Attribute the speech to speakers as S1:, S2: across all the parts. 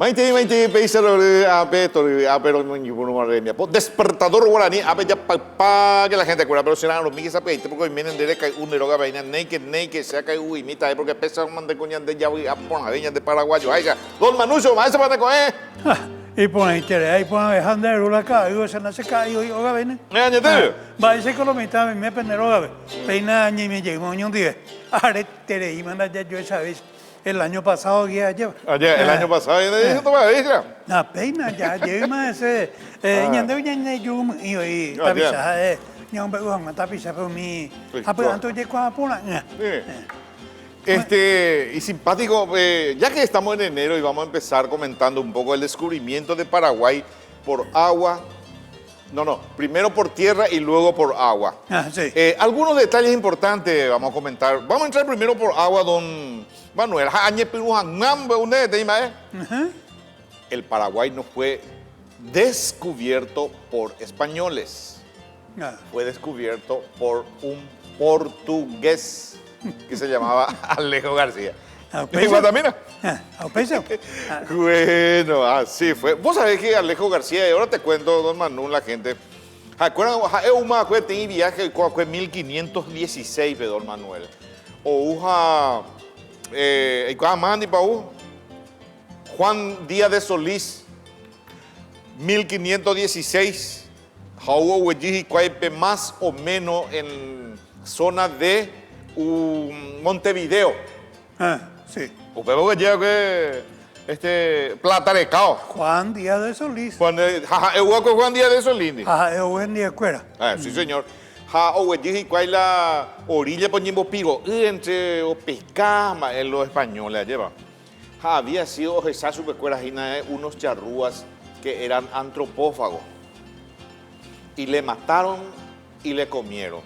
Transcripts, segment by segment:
S1: Maite, peisero, pero despertador guaraní, ya para que la gente acuerda, pero si no, los migues apeite, porque vienen de un deroga vaina, naked, se acá y imita, porque pesa un man de coñan de yavi, a ponadeñas de paraguayo, ahí ya, don Manucho, más se van a coger.
S2: Y pone interés, ahí pone dejando de rula acá, y se nace acá, y oiga, ven. Va a decir que lo mitad, me penero, oiga, peina, ni me llegó un día, are, tere, y manda ya yo esa vez. El año pasado guía lleva.
S1: Ayer, el año pasado, ¿eso todavía?
S2: La peina ya, lleva más ese. Ñande ñande yum y tapisa ñambe uang tapisa por mi. Apa anto de kwa pula.
S1: Y simpático, ya que estamos en enero y vamos a empezar comentando un poco el descubrimiento de Paraguay por agua. Primero por tierra y luego por agua.
S2: Sí.
S1: Algunos detalles importantes vamos a comentar. Vamos a entrar primero por agua, don Manuel. El Paraguay no fue descubierto por españoles. Fue descubierto por un portugués que se llamaba Alejo García. ¿Y Guatamina? Bueno, así fue. Vos sabés que Alejo García, y ahora te cuento, don Manuel, la gente. ¿Acuerdan? Es un viaje en 1516, don Manuel. O Juan Díaz de Solís, 1516. Más o menos en zona de Montevideo.
S2: Sí.
S1: Usted ve que plata de cao.
S2: Juan Díaz de Solís.
S1: Juan Díaz de Solís.
S2: Buen día escuela.
S1: Sí, señor. La orilla ponimos pigo entre o pescama en los españoles lleva. Había sido esa supercuera unos charrúas que eran antropófagos y le mataron y le comieron.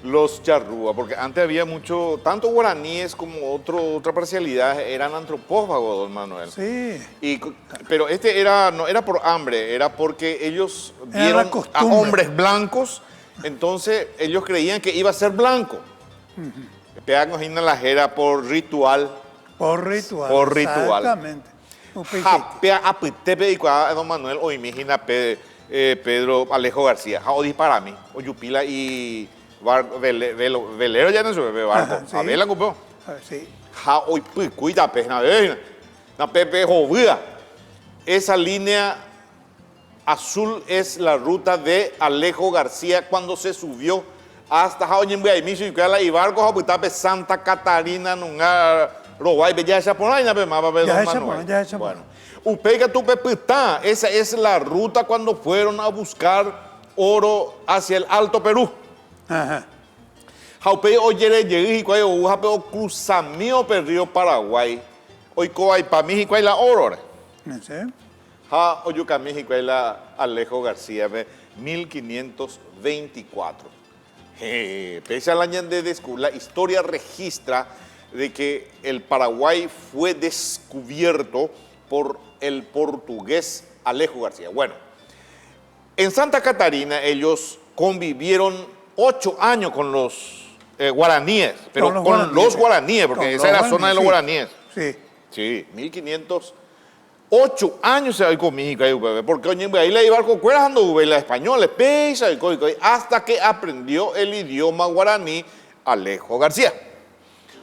S1: Los charrúas, porque antes había mucho, tanto guaraníes como otra parcialidad eran antropófagos, don Manuel.
S2: Sí.
S1: Pero no era por hambre, era porque ellos vieron a hombres blancos, entonces ellos creían que iba a ser blanco. Pegan en la jera por ritual.
S2: Por ritual.
S1: Por ritual.
S2: Exactamente.
S1: Don Manuel, o imagina Pedro Alejo García, o dispara mí, o Yupila y velero ya no se ve barco.
S2: Sí.
S1: A ver la cupó.
S2: Sí.
S1: Hoy cuida na pepe jovía. Esa línea azul es la ruta de Alejo García cuando se subió hasta y barco Santa Catarina nunga Robay ya esa por ahí na pe mapa don Manuel. Bueno, upega tu pepita, esa es la ruta cuando fueron a buscar oro hacia el Alto Perú.
S2: Ajá.
S1: Jaupey oyere llegué y cuando ujapeo cruzamio per río Paraguay. Hoy coay pa México hay la oro.
S2: ¿Sí?
S1: Ja oyuca México hay la Alejo García 1524. Pese al año de descubrir, la historia registra de que el Paraguay fue descubierto por el portugués Alejo García. Bueno, en Santa Catarina ellos convivieron 8 años con los guaraníes, pero con los guaraníes, porque esa era la zona de los guaraníes.
S2: Sí.
S1: Sí, 1508 años se va con México, porque ahí le iba con cuerdas ando la española, pesa y hasta que aprendió el idioma guaraní Alejo García.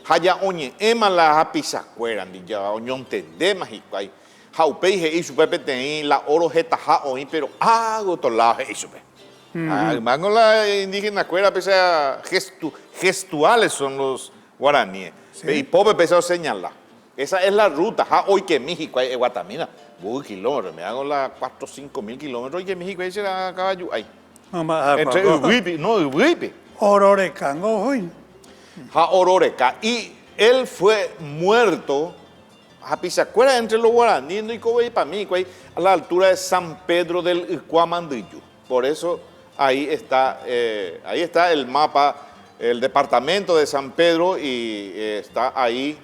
S1: Haya oñe ema la apisa cueran ya oñón tende mágico ahí. Jaupei y su pepe teí la oro jeta ja oí, pero hago tolado y su pepe. Además con la indígena cuera pese a gestuales son los guaraníes. Sí. Y pobre pese a señalar. Esa es la ruta. Hoy que México hay Guatamina. Uy, kilómetros. Me hago las 4 o 5 mil kilómetros. Hoy que México hay será caballo. Ay. Entre Uruipi. No, Uruipi.
S2: Ororecango hoy.
S1: Ororeca. Y él fue muerto. Pisacuera entre los guaraníes y Cobe y Pamico, a la altura de San Pedro del Cuamandillo. Por eso ahí está el mapa, el departamento de San Pedro y está ahí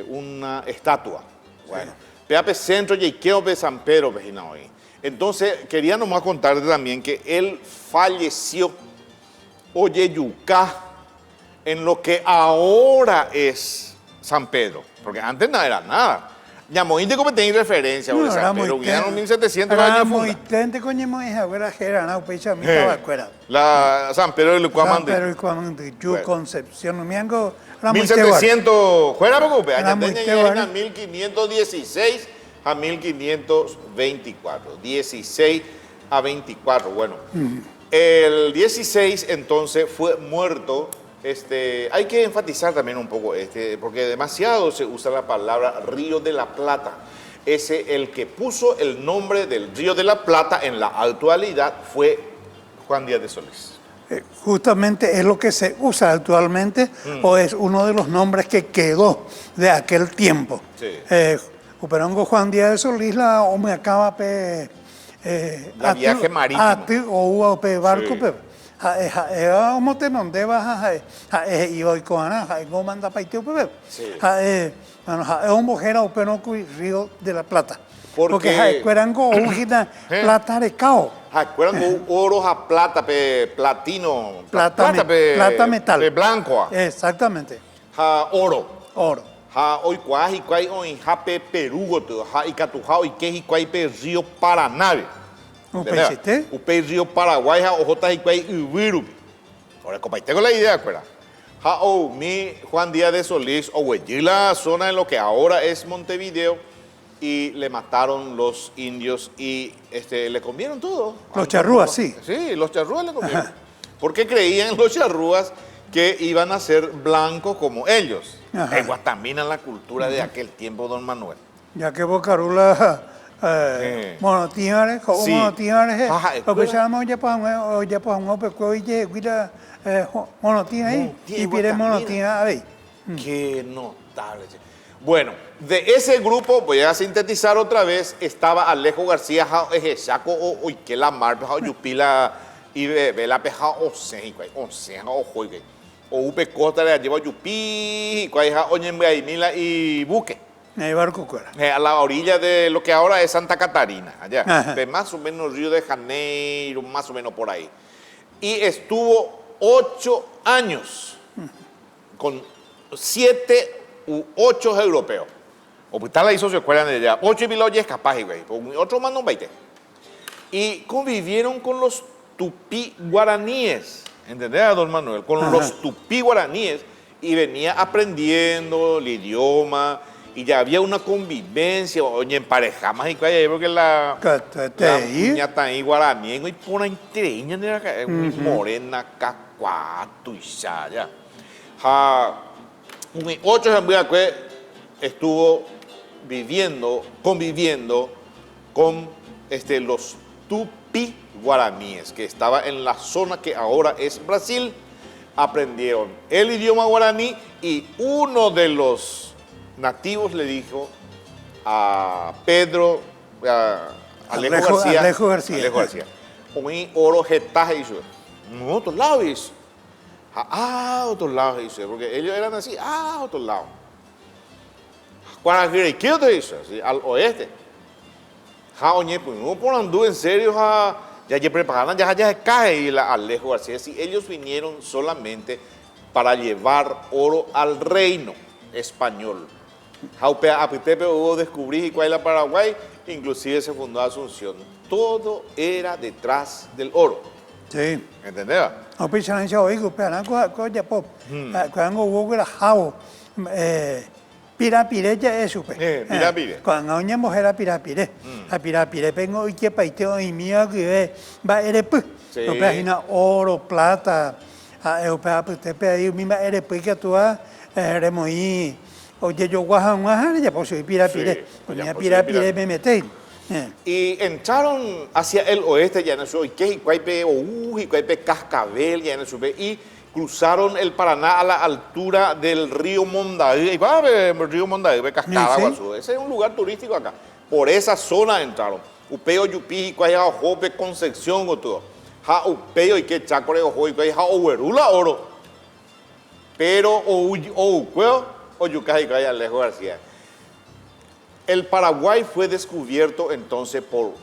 S1: una estatua. Bueno, Peape Centro y de San Pedro, hoy. Entonces, quería nomás contarte también que él falleció Oyeyucá en lo que ahora es San Pedro, porque antes no era nada. Ñamointe como tenéis referencia,
S2: No,
S1: San Pedro, Guiano 1700 años funda.
S2: Muy tente coño mo es ahora era na pecha mi estaba cuera.
S1: La San Pedro del
S2: San
S1: Cuamante.
S2: Pedro y Cuamante, yo Concepción, no me hago
S1: 1700, fuera poco,
S2: Era muy
S1: en 1516 a 1524, 16 a 24, bueno. El 16 entonces fue muerto, hay que enfatizar también un poco porque demasiado se usa la palabra Río de la Plata. El que puso el nombre del Río de la Plata en la actualidad fue Juan Díaz de Solís.
S2: Justamente es lo que se usa actualmente o es uno de los nombres que quedó de aquel tiempo.
S1: Sí.
S2: Uperongo Juan Díaz de Solís la o me acaba
S1: la viaje marítimo
S2: o hubo barco
S1: sí.
S2: como te donde vas y hoy con go manda paiteo
S1: sí.
S2: Bueno, es un mujer o pero Río de la Plata.
S1: Porque
S2: Cuerango ujita plata de cao.
S1: Cuerango oro a plata platino,
S2: plata metal.
S1: Blanco.
S2: Exactamente.
S1: Oro.
S2: Oro.
S1: Hoy cuaj y cuaj hoy jape Perú to y catuja hoy que y cuaj pe Río Paraná. Upe Río Paraguay o jota y cuaj Ubiru. Ahora compartí con la idea, ¿cuera? Mi Juan Díaz de Solís o la zona en lo que ahora es Montevideo y le mataron los indios y le comieron todo.
S2: Los charrúas, sí.
S1: Sí, los charrúas le comieron. Porque creían los charrúas que iban a ser blancos como ellos. Guataminan la cultura de aquel tiempo, don Manuel.
S2: Ya que Bocarula monotíares, como monotíares, lo que llamamos ya para un opeco y cuida monotías ahí y pide monotías ahí.
S1: Qué notable. Bueno, de ese grupo, voy a sintetizar otra vez, estaba Alejo García, Ejesaco, o Ikela Mar, Yupila, y Vela Peja, o Upe Costa, le lleva Yupi, Oñembeaimila y Buque.
S2: Barco cuera.
S1: A la orilla de lo que ahora es Santa Catarina, allá, más o menos Río de Janeiro, más o menos por ahí. Y estuvo 8 años con 7 u 8 europeos. O pues tal la hizo se acuerdan de allá. 8 biloyes capaz, güey. Otro más no 20. Y convivieron con los tupí guaraníes. ¿Entendés, don Manuel? Con los tupí guaraníes. Y venía aprendiendo el idioma. Y ya había una convivencia. Oye, en pareja más y cuál, porque la niña está ahí guaraní. Y pone entreña, morena, cacuato y ya. 8 años estuvo conviviendo con los tupí guaraníes, que estaba en la zona que ahora es Brasil. Aprendieron el idioma guaraní y uno de los nativos le dijo a Pedro, Alejo García, un oro jetaje y no, otro lado es. Otro lado dice, porque ellos eran así, otro lado. ¿Qué otro dice? Al oeste. Oye, pues no ponen en serio, ya preparan, ya se cae y Alejo García. Sí, ellos vinieron solamente para llevar oro al reino español. Apitepe hubo descubrir cuál era Paraguay, inclusive se fundó Asunción. Todo era detrás del oro.
S2: Sí.
S1: ¿Entendés?
S2: No piensan en oigo, pero ya pop. Cuando hubo la jao, pirapire ya es super.
S1: Pirapire.
S2: Cuando una mujer a pirapire, vengo y que paiteo y mío que va erepu. Lo pagina oro, plata, te pedí misma erepu que tú remoí. Oye, yo guajan, ya pues soy pirapire. Cuando pirapire me metí.
S1: Y entraron hacia el oeste, ya en el sur, Iquaipe, Cascabel, ya en el sur, y cruzaron el Paraná a la altura del río Mondaí. El río Mondaí, Cascada, Guazú. Ese es un lugar turístico acá. Por esa zona entraron. Upeo, Yupi, Iquaya, Jope, Concepción, todo. Upeo, y que Chacore, Ojo, Iquaya, Oberula, Oro. Pero, o Yucaj, Iquaya, Alejo García. El Paraguay fue descubierto entonces por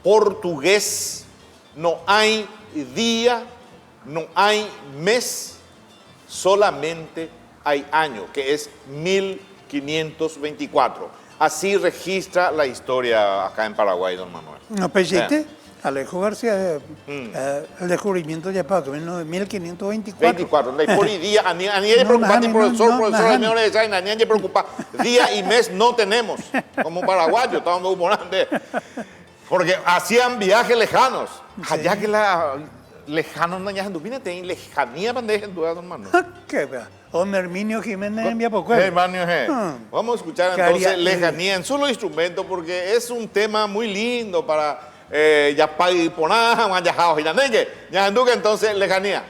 S1: portugués. No hay día, no hay mes, solamente hay año, que es 1524. Así registra la historia acá en Paraguay, don Manuel.
S2: No pensé, Alejo García, el descubrimiento de Paco, en 1524.
S1: 24, por día, a nadie le preocupa, profesor, señores, a nadie le preocupa. Día y mes no tenemos, como paraguayos, estamos humorando. Porque hacían viajes lejanos. Allá que la lejanos no ya en lejanía para dejar dudas, don Manuel.
S2: ¿Qué? Don Herminio Jiménez en Viapocuel.
S1: Vamos a escuchar entonces lejanía en solo instrumento, porque es un tema muy lindo para ya para poner, ya entonces lejanía.